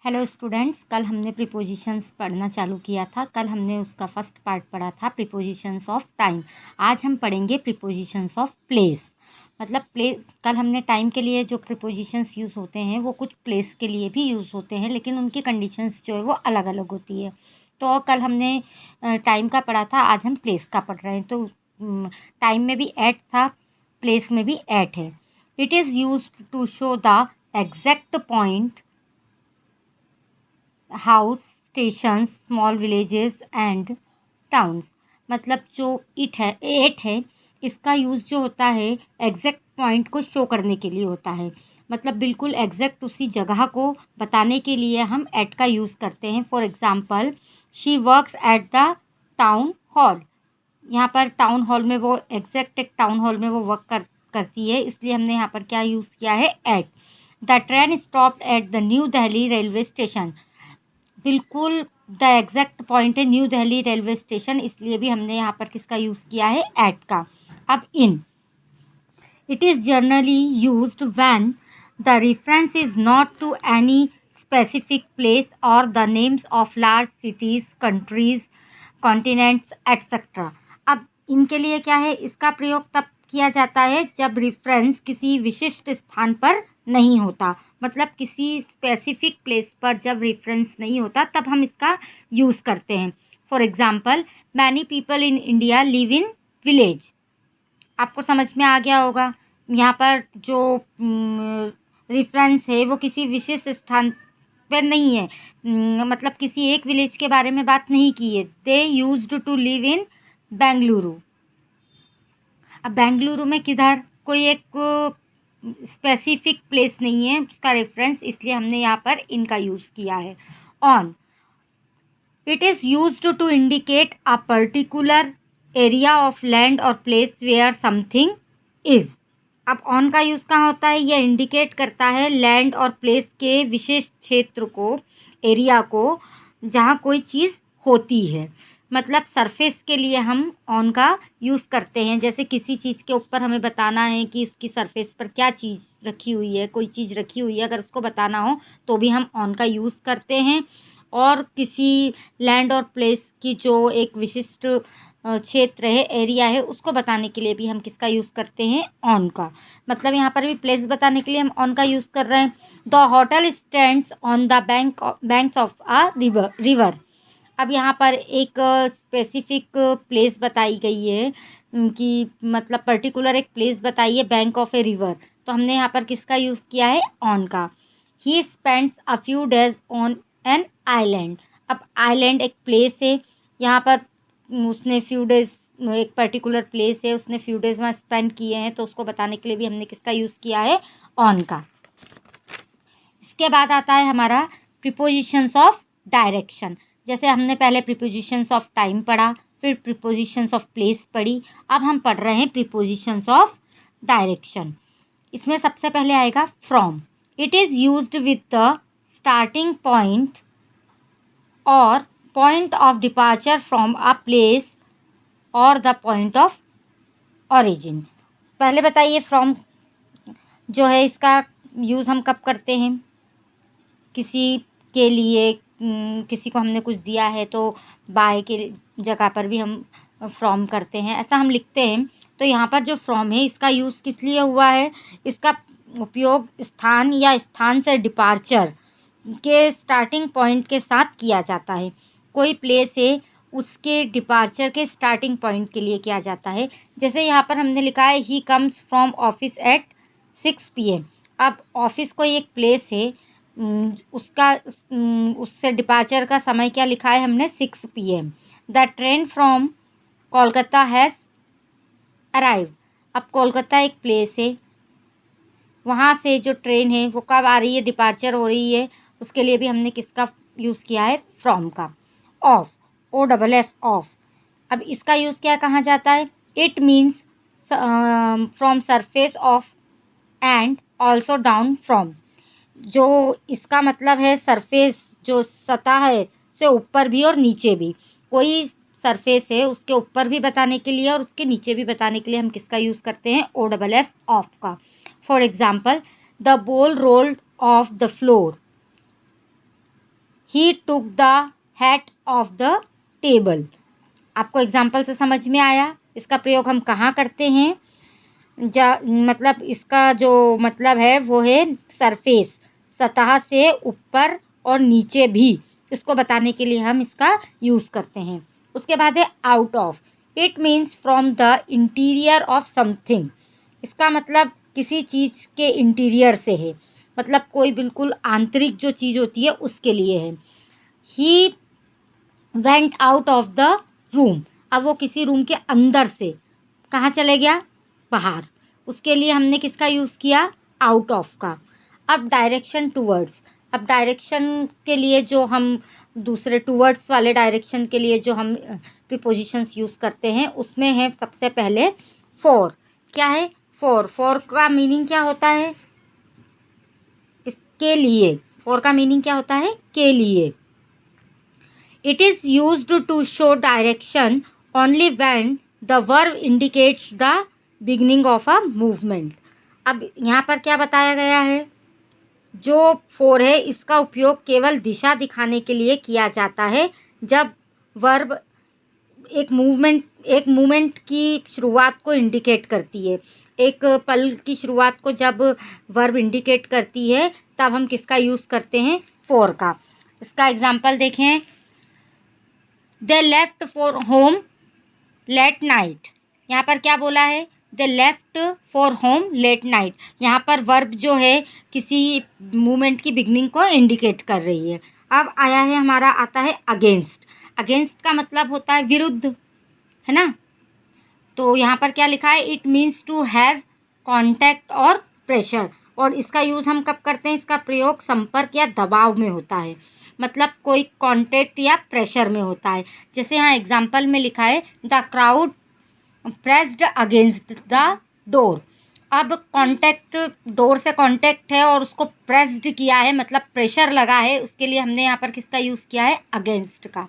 Hello students, कल हमने prepositions पढ़ना चालू किया था। कल हमने उसका फर्स्ट पार्ट पढ़ा था प्रीपोजिशंस ऑफ टाइम। आज हम पढ़ेंगे प्रीपोजिशंस ऑफ प्लेस। मतलब प्लेस, कल हमने टाइम के लिए जो प्रीपोजिशंस यूज़ होते हैं वो कुछ प्लेस के लिए भी यूज़ होते हैं, लेकिन उनकी कंडीशंस जो है वो अलग अलग होती है। तो कल हमने टाइम का पढ़ा था, आज हम प्लेस का पढ़ रहे हैं। तो टाइम में भी एट था, प्लेस में भी एट है। It is use to show the exact point, house, stations, small villages and towns. मतलब जो एट है, इसका यूज़ जो होता है एग्जैक्ट पॉइंट को शो करने के लिए होता है। मतलब बिल्कुल एग्जैक्ट उसी जगह को बताने के लिए हम एट का यूज़ करते हैं। For example, she works at the town hall. यहाँ पर टाउन हॉल में वो एग्जैक्ट एक टाउन हॉल में वो वर्क करती है, इसलिए हमने यहाँ पर क्या यूज़ किया है, at. The train stopped at the new Delhi railway station. बिल्कुल द एग्जैक्ट पॉइंट है न्यू दिल्ली रेलवे स्टेशन, इसलिए भी हमने यहाँ पर किसका यूज़ किया है, एट का। अब in, it is generally used when the reference is not to any specific place और the names of large cities, countries, continents etcetera. अब इनके लिए क्या है, इसका प्रयोग तब किया जाता है जब रेफरेंस किसी विशिष्ट स्थान पर नहीं होता। मतलब किसी स्पेसिफिक प्लेस पर जब रेफरेंस नहीं होता तब हम इसका यूज़ करते हैं। For example, many people in India live in village. आपको समझ में आ गया होगा, यहाँ पर जो रेफरेंस है वो किसी विशेष स्थान पर नहीं है। मतलब किसी एक विलेज के बारे में बात नहीं की है। They used to live in Bengaluru. अब बेंगलुरु में किधर, कोई एक स्पेसिफिक प्लेस नहीं है उसका रेफरेंस, इसलिए हमने यहाँ पर इनका यूज़ किया है। On, it is used to indicate a particular area of land और प्लेस वेयर समथिंग इज। अब ऑन का यूज़ कहाँ होता है, यह इंडिकेट करता है लैंड और प्लेस के विशेष क्षेत्र को, एरिया को, जहाँ कोई चीज़ होती है। मतलब सरफेस के लिए हम ऑन का यूज़ करते हैं। जैसे किसी चीज़ के ऊपर हमें बताना है कि उसकी सरफेस पर क्या चीज़ रखी हुई है, कोई चीज़ रखी हुई है, अगर उसको बताना हो तो भी हम ऑन का यूज़ करते हैं। और किसी लैंड और प्लेस की जो एक विशिष्ट क्षेत्र है, एरिया है, उसको बताने के लिए भी हम किसका यूज़ करते हैं, ऑन का। मतलब यहाँ पर भी प्लेस बताने के लिए हम ऑन का यूज़ कर रहे हैं। The hotel stands on the banks of a river. अब यहाँ पर एक स्पेसिफिक प्लेस बताई गई है कि मतलब पर्टिकुलर एक प्लेस बताई है, बैंक ऑफ ए रिवर, तो हमने यहाँ पर किसका यूज़ किया है, ऑन का। He spends a few days on an island. अब आइलैंड एक प्लेस है, यहाँ पर उसने फ्यू डेज, एक पर्टिकुलर प्लेस है, उसने फ्यू डेज वहाँ स्पेंड किए हैं, तो उसको बताने के लिए भी हमने किसका यूज़ किया है, ऑन का। इसके बाद आता है हमारा प्रीपोजिशंस ऑफ डायरेक्शन। जैसे हमने पहले प्रीपोजिशंस ऑफ टाइम पढ़ा, फिर प्रीपोजिशंस ऑफ प्लेस पढ़ी, अब हम पढ़ रहे हैं प्रीपोजिशंस ऑफ डायरेक्शन। इसमें सबसे पहले आएगा from. It is used with the starting point और point of departure from a place और द पॉइंट ऑफ ऑरिजिन। पहले बताइए, फ्रॉम जो है इसका यूज़ हम कब करते हैं, किसी के लिए, किसी को हमने कुछ दिया है तो बाय के जगह पर भी हम फ्रॉम करते हैं, ऐसा हम लिखते हैं। तो यहाँ पर जो फ्रॉम है इसका यूज़ किस लिए हुआ है, इसका उपयोग स्थान या स्थान से डिपार्चर के स्टार्टिंग पॉइंट के साथ किया जाता है। कोई प्लेस है, उसके डिपार्चर के स्टार्टिंग पॉइंट के लिए किया जाता है। जैसे यहाँ पर हमने लिखा है he comes from office at 6 PM। अब ऑफिस कोई एक प्लेस है, उससे डिपार्चर का समय क्या लिखा है हमने, 6 PM। The train from Kolkata has arrive. अब कोलकाता एक प्लेस है, वहाँ से जो ट्रेन है वो कब आ रही है, डिपार्चर हो रही है, उसके लिए भी हमने किसका यूज़ किया है, फ्रॉम का। Of, OFF, of. अब इसका यूज़ क्या कहा जाता है, it means from surface of and also down from. जो इसका मतलब है सरफेस, जो सतह है, से ऊपर भी और नीचे भी। कोई सरफेस है उसके ऊपर भी बताने के लिए और उसके नीचे भी बताने के लिए हम किसका यूज़ करते हैं, OFF, ऑफ का। For example, the ball rolled of the floor. He took the hat off the table. आपको एग्जाम्पल से समझ में आया इसका प्रयोग हम कहाँ करते हैं? मतलब इसका जो मतलब है वो है सरफेस, सतह से ऊपर और नीचे भी, इसको बताने के लिए हम इसका यूज़ करते हैं। उसके बाद है out of. It means from the interior of something. इसका मतलब किसी चीज़ के इंटीरियर से है, मतलब कोई बिल्कुल आंतरिक जो चीज़ होती है उसके लिए है। He went out of the room. अब वो किसी रूम के अंदर से कहाँ चले गया? बाहर। उसके लिए हमने किसका यूज़ किया? आउट ऑफ का। अब डायरेक्शन टूवर्ड्स। अब डायरेक्शन के लिए जो हम दूसरे टूवर्ड्स वाले डायरेक्शन के लिए जो हम प्रीपोजिशंस यूज़ करते हैं उसमें है सबसे पहले फॉर। क्या है? फॉर। फॉर का मीनिंग क्या होता है? इसके लिए। फॉर का मीनिंग क्या होता है? के लिए। It is used to show direction only when the verb indicates the beginning of a movement. अब यहाँ पर क्या बताया गया है? जो फोर है इसका उपयोग केवल दिशा दिखाने के लिए किया जाता है जब वर्ब एक मूवमेंट की शुरुआत को इंडिकेट करती है। एक पल की शुरुआत को जब वर्ब इंडिकेट करती है तब हम किसका यूज़ करते हैं? फोर का। इसका एग्जाम्पल देखें। They left for home late night. यहाँ पर क्या बोला है? They left for home late night. यहाँ पर वर्ब जो है किसी मूवमेंट की बिगनिंग को इंडिकेट कर रही है। अब आया है हमारा, आता है अगेंस्ट। अगेंस्ट का मतलब होता है विरुद्ध, है ना? तो यहाँ पर क्या लिखा है? It means to have contact और प्रेशर। और इसका यूज़ हम कब करते हैं? इसका प्रयोग संपर्क या दबाव में होता है, मतलब कोई कांटेक्ट या प्रेशर में होता है। जैसे यहाँ एग्जाम्पल में लिखा है the crowd pressed against the door. अब कांटेक्ट, डोर से कांटेक्ट है और उसको प्रेस्ड किया है, मतलब प्रेशर लगा है, उसके लिए हमने यहाँ पर किसका यूज़ किया है? अगेंस्ट का।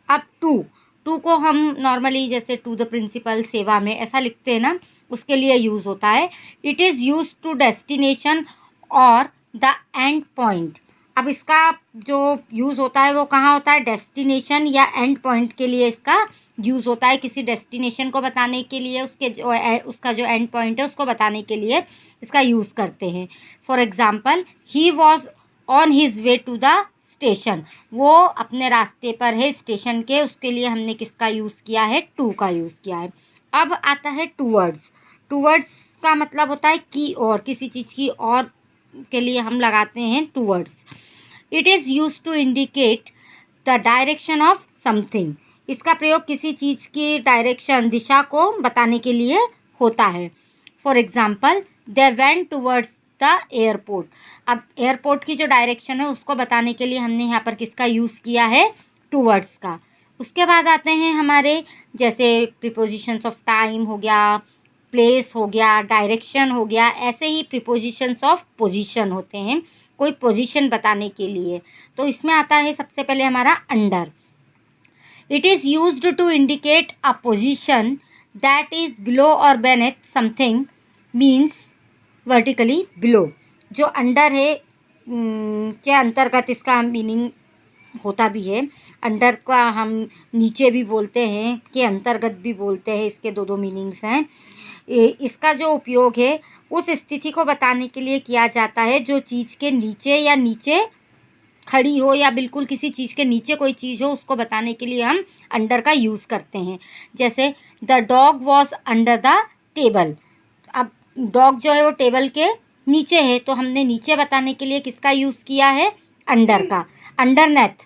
अब टू को हम नॉर्मली जैसे टू द प्रिंसिपल, सेवा में, ऐसा लिखते हैं ना, उसके लिए यूज़ होता है। It is use to destination और द एंड पॉइंट। अब इसका जो यूज़ होता है वो कहाँ होता है? डेस्टिनेशन या एंड पॉइंट के लिए इसका यूज़ होता है। किसी डेस्टिनेशन को बताने के लिए, उसका जो एंड पॉइंट है उसको बताने के लिए इसका यूज़ करते हैं। For example, he was on his way to the station. वो अपने रास्ते पर है स्टेशन के, उसके लिए हमने किसका यूज़ किया है? टू का यूज़ किया है। अब आता है टूवर्ड्स। टूवर्ड्स का मतलब होता है की और, किसी चीज़ की और के लिए हम लगाते हैं towards. It is use to indicate the direction of something. इसका प्रयोग किसी चीज़ की डायरेक्शन, दिशा को बताने के लिए होता है। For example, they went towards the airport. अब एयरपोर्ट की जो डायरेक्शन है उसको बताने के लिए हमने यहाँ पर किसका यूज़ किया है? टूवर्ड्स का। उसके बाद आते हैं हमारे जैसे प्रीपोजिशंस ऑफ टाइम हो गया, प्लेस हो गया, डायरेक्शन हो गया, ऐसे ही प्रीपोजिशंस ऑफ पोजीशन होते हैं, कोई पोजीशन बताने के लिए। तो इसमें आता है सबसे पहले हमारा under. It is used to indicate a position that is below और beneath something, means vertically below. जो अंडर है के अंतर्गत इसका मीनिंग होता भी है। अंडर का हम नीचे भी बोलते हैं, के अंतर्गत भी बोलते हैं, इसके दो मीनिंग्स हैं। इसका जो उपयोग है उस स्थिति को बताने के लिए किया जाता है जो चीज़ के नीचे या नीचे खड़ी हो, या बिल्कुल किसी चीज़ के नीचे कोई चीज़ हो, उसको बताने के लिए हम अंडर का यूज़ करते हैं। जैसे the dog was under the table. अब डॉग जो है वो टेबल के नीचे है, तो हमने नीचे बताने के लिए किसका यूज़ किया है? अंडर का। Underneath.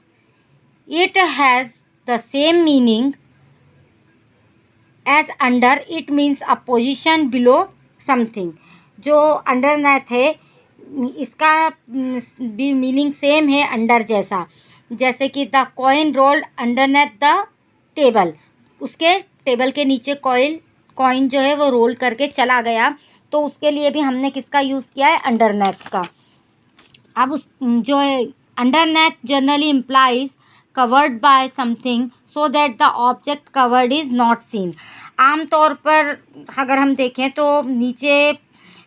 It has the same meaning as under. It means a position below something. जो अंडरनेथ है इसका भी मीनिंग सेम है अंडर जैसा। जैसे कि the coin rolled underneath the table. उसके टेबल के नीचे कॉइन जो है वो रोल करके चला गया, तो उसके लिए भी हमने किसका यूज़ किया है? अंडरनेथ का। अब उस जो है underneath generally implies covered by something so that the object covered is not seen. आमतौर पर अगर हम देखें तो नीचे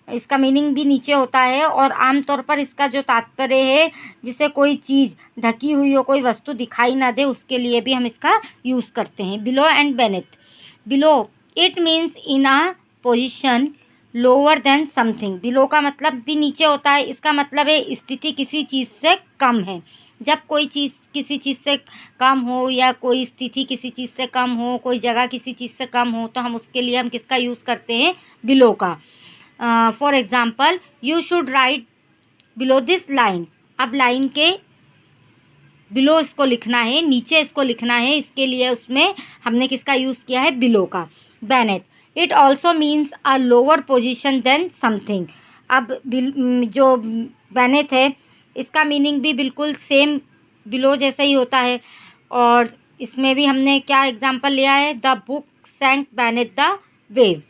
इसका मीनिंग भी नीचे होता है और आमतौर पर इसका जो तात्पर्य है, जिसे कोई चीज़ ढकी हुई हो, कोई वस्तु दिखाई ना दे, उसके लिए भी हम इसका यूज़ करते हैं। Below and beneath. Below it means in a position lower than something. Below का मतलब भी नीचे होता है, इसका मतलब है स्थिति किसी चीज़ से कम है। जब कोई चीज़ किसी चीज़ से कम हो या कोई स्थिति किसी चीज़ से कम हो, कोई जगह किसी चीज़ से कम हो, तो हम उसके लिए हम किसका यूज़ करते हैं? बिलो का। For example, you should write below this line. अब लाइन के बिलो इसको लिखना है, नीचे इसको लिखना है, इसके लिए उसमें हमने किसका यूज़ किया है? बिलो का। Beneath it also means a lower position than something. अब जो बेनेथ है, इसका मीनिंग भी बिल्कुल सेम बिलो जैसा ही होता है, और इसमें भी हमने क्या एग्जाम्पल लिया है? The book sank beneath the waves.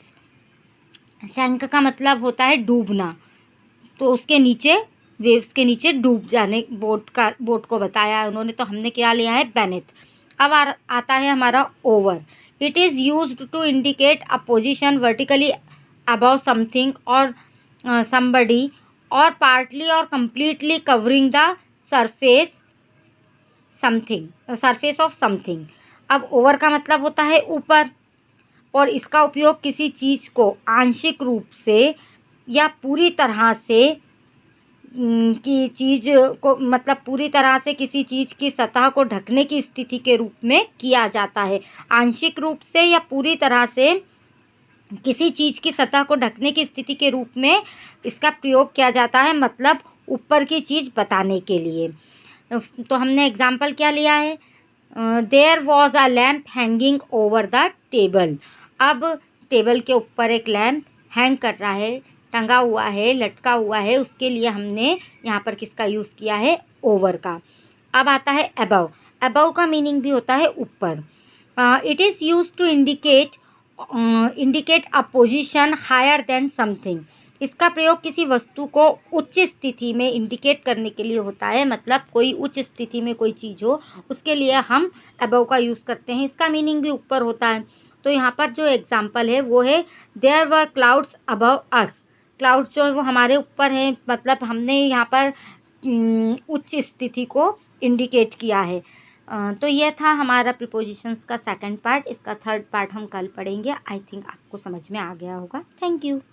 Sank का मतलब होता है डूबना, तो उसके नीचे, वेव्स के नीचे डूब जाने, बोट को बताया है उन्होंने, तो हमने क्या लिया है? बेनेथ। अब आता है हमारा over. It is used to indicate a position vertically above something और समबडी और पार्टली और completely covering the surface surface of something. अब ओवर का मतलब होता है ऊपर, और इसका उपयोग किसी चीज़ को आंशिक रूप से या पूरी तरह से की चीज़ को, मतलब पूरी तरह से किसी चीज़ की सतह को ढकने की स्थिति के रूप में किया जाता है। आंशिक रूप से या पूरी तरह से किसी चीज़ की सतह को ढकने की स्थिति के रूप में इसका प्रयोग किया जाता है, मतलब ऊपर की चीज़ बताने के लिए। तो हमने एग्जाम्पल क्या लिया है? There was a lamp hanging over the table. अब टेबल के ऊपर एक लैम्प हैंग कर रहा है, टंगा हुआ है, लटका हुआ है, उसके लिए हमने यहाँ पर किसका यूज़ किया है? ओवर का। अब आता है अबव। अबव का मीनिंग भी होता है ऊपर। It is use to indicate a position higher than something. इसका प्रयोग किसी वस्तु को उच्च स्थिति में इंडिकेट करने के लिए होता है, मतलब कोई उच्च स्थिति में कोई चीज़ हो, उसके लिए हम अबव का यूज़ करते हैं। इसका मीनिंग भी ऊपर होता है। तो यहाँ पर जो एग्जाम्पल है वो है there were clouds above us. Clouds जो है वो हमारे ऊपर हैं, मतलब हमने यहाँ पर उच्च स्थिति को इंडिकेट किया है। तो ये था हमारा प्रीपोजिशंस का सेकंड पार्ट। इसका थर्ड पार्ट हम कल पढ़ेंगे। आई थिंक आपको समझ में आ गया होगा। Thank you.